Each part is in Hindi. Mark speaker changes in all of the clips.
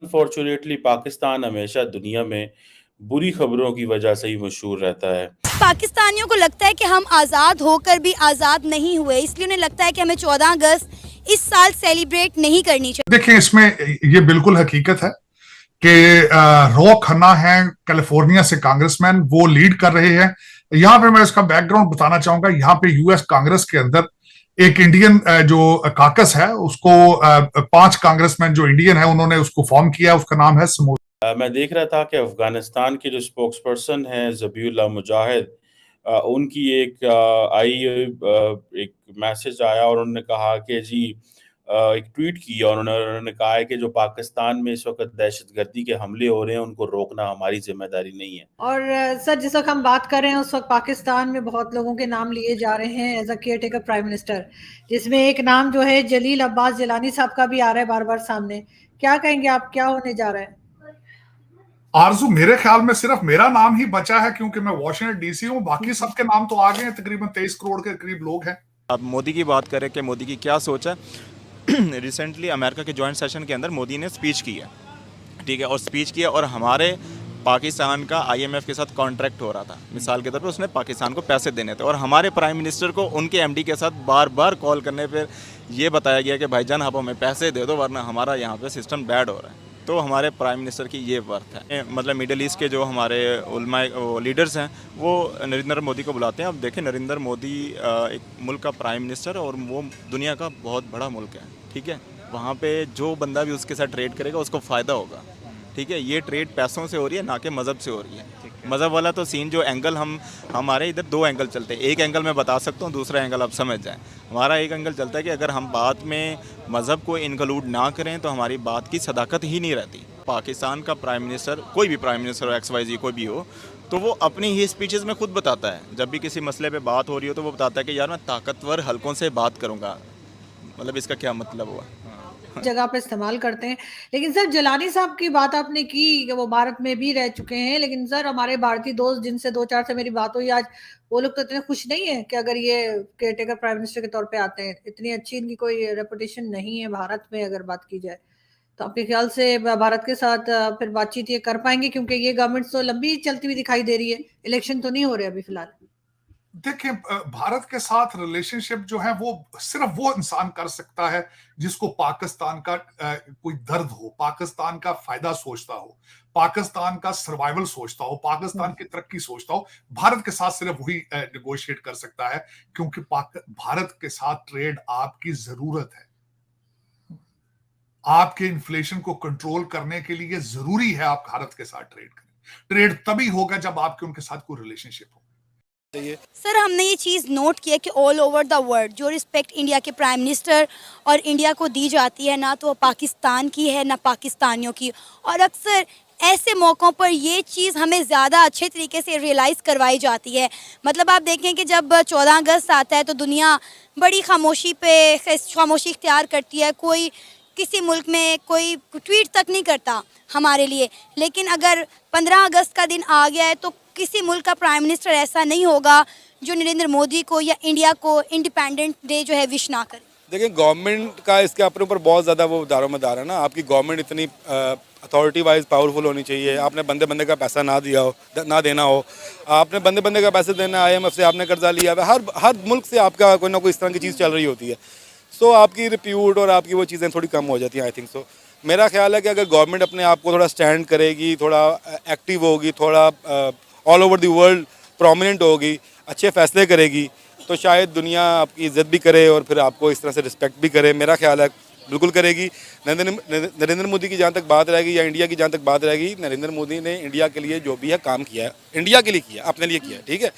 Speaker 1: अनफॉर्चुनेटली पाकिस्तान हमेशा दुनिया में बुरी खबरों की वजह से ही मशहूर रहता है।
Speaker 2: पाकिस्तानियों को लगता है कि हम आज़ाद होकर भी आज़ाद नहीं हुए, इसलिए उन्हें लगता है कि हमें 14 अगस्त इस साल सेलिब्रेट नहीं करनी चाहिए।
Speaker 3: देखिए, इसमें ये बिल्कुल हकीकत है कि रॉ खन्ना है कैलिफोर्निया से कांग्रेसमैन, वो लीड कर रहे हैं। यहाँ पे मैं इसका बैकग्राउंड बताना चाहूंगा। यहाँ पे यूएस कांग्रेस के अंदर एक इंडियन जो काकस है, उसको 5 कांग्रेसमैन जो इंडियन है उन्होंने उसको फॉर्म किया। उसका नाम है
Speaker 1: मैं देख रहा था कि अफगानिस्तान के जो स्पोक्स पर्सन हैं ज़बीउल्लाह मुजाहिद, उनकी एक मैसेज आया और उन्होंने कहा कि जी एक ट्वीट किया और उन्होंने कहा है कि जो पाकिस्तान में इस वक्त दहशतगर्दी के हमले हो रहे हैं उनको रोकना हमारी जिम्मेदारी नहीं है।
Speaker 4: और सर, जिस वक्त हम बात कर रहे हैं उस वक्त पाकिस्तान में बहुत लोगों के नाम लिए जा रहे हैं as a caretaker prime minister, जिसमें एक नाम जो है जलील अब्बास जिलानी साहब का भी आ रहा है बार बार सामने। क्या कहेंगे आप, क्या होने जा रहा है?
Speaker 3: आरजू, मेरे ख्याल में सिर्फ मेरा नाम ही बचा है क्योंकि मैं वॉशिंगटन डीसी हूं। बाकी सबके नाम तो आ गए हैं। तकरीबन 23 करोड़ के करीब लोग हैं।
Speaker 5: अब मोदी की बात करें कि मोदी की क्या सोच है। रिसेंटली अमेरिका के जॉइंट सेशन के अंदर मोदी ने स्पीच की है, ठीक है, और स्पीच किया और हमारे पाकिस्तान का आईएमएफ के साथ कॉन्ट्रैक्ट हो रहा था। मिसाल के तौर पे उसने पाकिस्तान को पैसे देने थे और हमारे प्राइम मिनिस्टर को उनके एमडी के साथ बार बार कॉल करने पर ये बताया गया कि भाईजान आप हमें पैसे दे दो वरना हमारा यहाँ पे सिस्टम बैड हो रहा है। तो हमारे प्राइम मिनिस्टर की ये वर्थ है। मतलब मिडिल ईस्ट के जो हमारे उलमा लीडर्स हैं वो नरेंद्र मोदी को बुलाते हैं। अब देखें, नरेंद्र मोदी एक मुल्क का प्राइम मिनिस्टर और वो दुनिया का बहुत बड़ा मुल्क है, ठीक है। वहाँ पे जो बंदा भी उसके साथ ट्रेड करेगा उसको फ़ायदा होगा, ठीक है। ये ट्रेड पैसों से हो रही है, ना कि मज़हब से हो रही है। मज़हब वाला तो सीन जो एंगल हमारे इधर 2 एंगल चलते हैं। एक एंगल मैं बता सकता हूँ, दूसरा एंगल आप समझ जाएं। हमारा एक एंगल चलता है कि अगर हम बात में मज़हब को इंक्लूड ना करें तो हमारी बात की सदाकत ही नहीं रहती। पाकिस्तान का प्राइम मिनिस्टर, कोई भी प्राइम मिनिस्टर हो, XYZ कोई भी हो, तो वो अपनी ही स्पीचेस में खुद बताता है, जब भी किसी मसले पे बात हो रही हो तो वो बताता है कि यार मैं ताकतवर हलकों से बात करूँगा। मतलब इसका क्या मतलब हुआ?
Speaker 4: जगह पे इस्तेमाल करते हैं। लेकिन सर, जलानी साहब की बात आपने की कि वो भारत में भी रह चुके हैं, लेकिन सर हमारे भारतीय दोस्त जिनसे 2-4 से मेरी बात हुई आज, वो लोग तो इतने खुश नहीं है कि अगर ये केयरटेकर प्राइम मिनिस्टर के तौर पे आते हैं। इतनी अच्छी इनकी कोई रेपुटेशन नहीं है भारत में अगर बात की जाए। तो आपके ख्याल से भारत के साथ फिर बातचीत ये कर पाएंगे? क्योंकि ये गवर्नमेंट तो लंबी चलती हुई दिखाई दे रही है, इलेक्शन तो नहीं हो रहे अभी फिलहाल।
Speaker 3: देखिए, भारत के साथ रिलेशनशिप जो है वो सिर्फ वो इंसान कर सकता है जिसको पाकिस्तान का कोई दर्द हो, पाकिस्तान का फायदा सोचता हो, पाकिस्तान का सर्वाइवल सोचता हो, पाकिस्तान की तरक्की सोचता हो। भारत के साथ सिर्फ वही नेगोशिएट कर सकता है, क्योंकि भारत के साथ ट्रेड आपकी जरूरत है। आपके इन्फ्लेशन को कंट्रोल करने के लिए जरूरी है आप भारत के साथ ट्रेड करें। ट्रेड तभी होगा जब आपके उनके साथ कोई रिलेशनशिप हो।
Speaker 2: सर, हमने ये चीज़ नोट किया कि ऑल ओवर द वर्ल्ड जो रिस्पेक्ट इंडिया के प्राइम मिनिस्टर और इंडिया को दी जाती है, ना तो वो पाकिस्तान की है ना पाकिस्तानियों की। और अक्सर ऐसे मौक़ों पर ये चीज़ हमें ज़्यादा अच्छे तरीके से रियलाइज़ करवाई जाती है। मतलब आप देखें कि जब 14 अगस्त आता है तो दुनिया बड़ी खामोशी इख्तियार करती है। कोई किसी मुल्क में कोई ट्वीट तक नहीं करता हमारे लिए। लेकिन अगर 15 अगस्त का दिन आ गया है तो किसी मुल्क का प्राइम मिनिस्टर ऐसा नहीं होगा जो नरेंद्र मोदी को या इंडिया को इंडिपेंडेंट डे जो है विश ना करे।
Speaker 6: देखिए, गवर्नमेंट का इसके अपने ऊपर बहुत ज़्यादा वो दारोमदार है ना। आपकी गवर्नमेंट इतनी अथॉरिटी वाइज पावरफुल होनी चाहिए। आपने बंदे बंदे का पैसा ना देना हो। आपने बंदे बंदे का पैसे देना, IMF से आपने कर्जा लिया है। हर मुल्क से आपका कोई ना कोई इस तरह की चीज़ चल रही होती है। सो आपकी रिप्यूट और आपकी वो चीज़ें थोड़ी कम हो जाती हैं, आई थिंक सो। मेरा ख्याल है कि अगर गवर्नमेंट अपने आप को थोड़ा स्टैंड करेगी, थोड़ा एक्टिव होगी, थोड़ा all over the world prominent होगी, अच्छे फैसले करेगी, तो शायद दुनिया आपकी इज्जत भी करे और फिर आपको इस तरह से रिस्पेक्ट भी करे। मेरा ख्याल है बिल्कुल करेगी। नरेंद्र मोदी की जहाँ तक बात रहेगी या इंडिया की जहाँ तक बात रहेगी, नरेंद्र मोदी ने इंडिया के लिए जो भी है काम किया है, इंडिया के लिए किया, अपने लिए किया, ठीक है।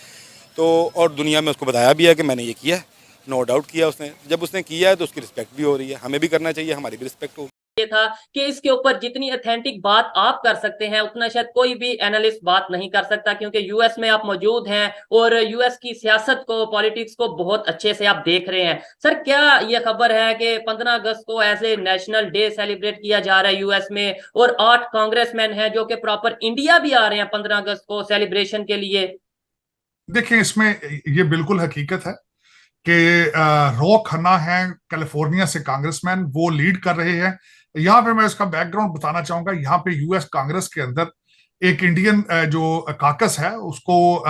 Speaker 6: तो और दुनिया में उसको बताया भी है कि मैंने ये किया है, नो डाउट किया उसने। जब उसने किया है तो उसकी रिस्पेक्ट भी हो रही है। हमें भी करना चाहिए, हमारी भी रिस्पेक्ट होगी।
Speaker 7: ये था कि इसके ऊपर जितनी ऑथेंटिक बात आप कर सकते हैं उतना शायद कोई भी एनालिस्ट बात नहीं कर सकता, क्योंकि यूएस में आप मौजूद हैं और यूएस की सियासत को, पॉलिटिक्स को बहुत अच्छे से आप देख रहे हैं। सर, क्या ये खबर है कि 15 अगस्त को as a national day celebrate किया जा रहा है यूएस में और 8 कांग्रेसमैन हैं जो कि प्रॉपर इंडिया भी आ रहे हैं 15 अगस्त को सेलिब्रेशन के लिए?
Speaker 3: देखिए, इसमें ये बिल्कुल हकीकत है कि रॉ खन्ना है कैलिफोर्निया से कांग्रेसमैन, वो लीड कर रहे हैं। यहाँ पे मैं इसका बैकग्राउंड बताना चाहूंगा। यहाँ पे यूएस कांग्रेस के अंदर एक इंडियन जो काकस है, उसको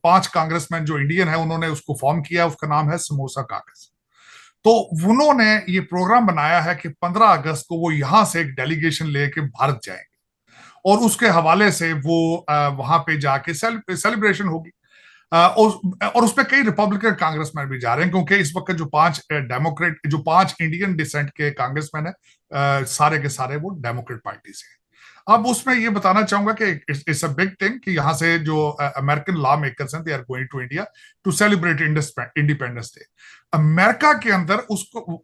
Speaker 3: 5 कांग्रेसमैन जो इंडियन है उन्होंने उसको फॉर्म किया, उसका नाम है समोसा काकस। तो उन्होंने ये प्रोग्राम बनाया है कि 15 अगस्त को वो यहां से एक डेलीगेशन लेके भारत जाएंगे और उसके हवाले से वो वहां पे जाके सेलिब्रेशन होगी। और उसमें कई रिपब्लिकन कांग्रेसमैन भी जा रहे हैं, क्योंकि इस वक्त जो 5 इंडियन डिसेंट के कांग्रेसमैन है, सारे के सारे वो डेमोक्रेट पार्टी से हैं। अब उसमें ये बताना चाहूंगा कि इट्स अ बिग थिंग कि यहाँ से जो अमेरिकन लॉ मेकर्स हैं, they are going to India to celebrate independence day. America के अंदर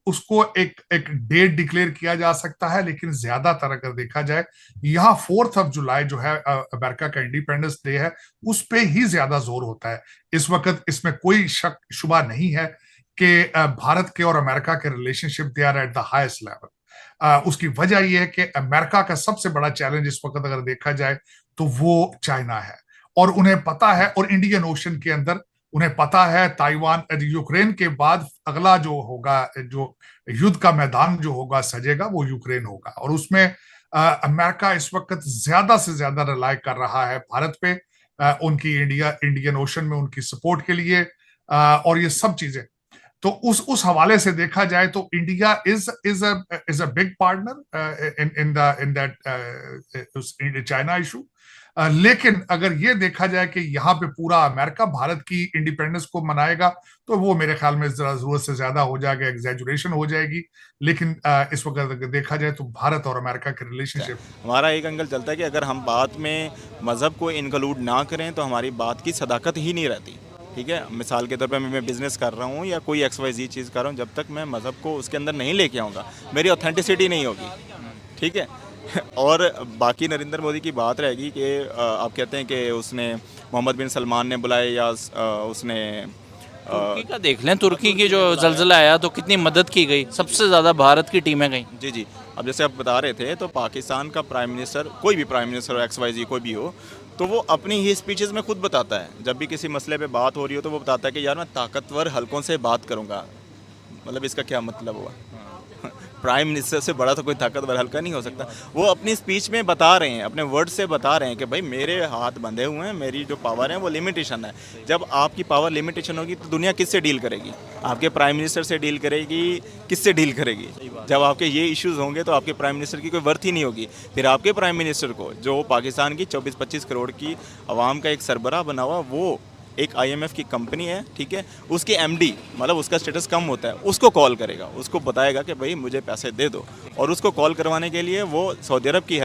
Speaker 3: उसको एक एक डेट डिक्लेयर किया जा सकता है, लेकिन ज्यादातर अगर देखा जाए यहाँ 4 जुलाई जो है अमेरिका का इंडिपेंडेंस डे है, उस पे ही ज्यादा जोर होता है। इस वक्त इसमें कोई शक शुबा नहीं है कि भारत के और अमेरिका के relationship they are at the highest level. उसकी वजह यह है कि अमेरिका का सबसे बड़ा चैलेंज इस वक्त अगर देखा जाए तो वो चाइना है, और उन्हें पता है, और इंडियन ओशन के अंदर उन्हें पता है ताइवान, यूक्रेन के बाद अगला जो होगा, जो युद्ध का मैदान जो होगा सजेगा, वो यूक्रेन होगा। और उसमें अमेरिका इस वक्त ज्यादा से ज्यादा रिलाय कर रहा है भारत पे, उनकी इंडियन ओशन में उनकी सपोर्ट के लिए, और ये सब चीजें। तो उस हवाले से देखा जाए तो India is a big partner in that China issue. लेकिन अगर ये देखा जाए कि यहाँ पे पूरा अमेरिका भारत की इंडिपेंडेंस को मनाएगा, तो वो मेरे ख्याल में जरा जरूरत से ज्यादा हो जाएगा, एग्जैजुरेशन हो जाएगी। लेकिन इस वक्त अगर देखा जाए तो भारत और अमेरिका के रिलेशनशिप,
Speaker 5: हमारा एक एंगल चलता है कि अगर हम बात में मज़हब को इंक्लूड ना करें तो हमारी बात की सदाकत ही नहीं रहती। ठीक है, मिसाल के तौर पे मैं बिज़नेस कर रहा हूँ या कोई XYZ चीज़ कर रहा हूँ, जब तक मैं मज़हब को उसके अंदर नहीं लेके आऊँगा मेरी ऑथेंटिसिटी नहीं होगी। ठीक है और बाकी नरेंद्र मोदी की बात रहेगी कि आप कहते हैं कि उसने मोहम्मद बिन सलमान ने बुलाए या उसने
Speaker 8: तुर्की का देख लें, तुर्की की जो जल्जला आया तो कितनी मदद की गई, सबसे ज़्यादा भारत की टीमें गई।
Speaker 5: जी जी, अब जैसे आप बता रहे थे तो पाकिस्तान का प्राइम मिनिस्टर, कोई भी प्राइम मिनिस्टर हो, XYZ कोई भी हो, तो वो अपनी ही स्पीचेस में खुद बताता है, जब भी किसी मसले पे बात हो रही हो तो वो बताता है कि यार मैं ताकतवर हलकों से बात करूँगा। मतलब इसका क्या मतलब हुआ? प्राइम मिनिस्टर से बड़ा तो कोई ताकतवर हल्का नहीं हो सकता। वो अपनी स्पीच में बता रहे हैं, अपने वर्ड से बता रहे हैं कि भाई मेरे हाथ बंधे हुए हैं, मेरी जो पावर है वो लिमिटेशन है। जब आपकी पावर लिमिटेशन होगी तो दुनिया किससे डील करेगी? आपके प्राइम मिनिस्टर से डील करेगी, किससे डील करेगी? जब आपके ये इश्यूज़ होंगे तो आपके प्राइम मिनिस्टर की कोई वर्थ ही नहीं होगी। फिर आपके प्राइम मिनिस्टर को, जो पाकिस्तान की 24-25 करोड़ की आवाम का एक सरबराह बना हुआ, वो एक IMF की कंपनी है, ठीक है, उसके MD, मतलब उसका स्टेटस कम होता है, उसको कॉल करेगा, उसको बताएगा कि भाई मुझे पैसे दे दो, और उसको कॉल करवाने के लिए वो सऊदी अरब की है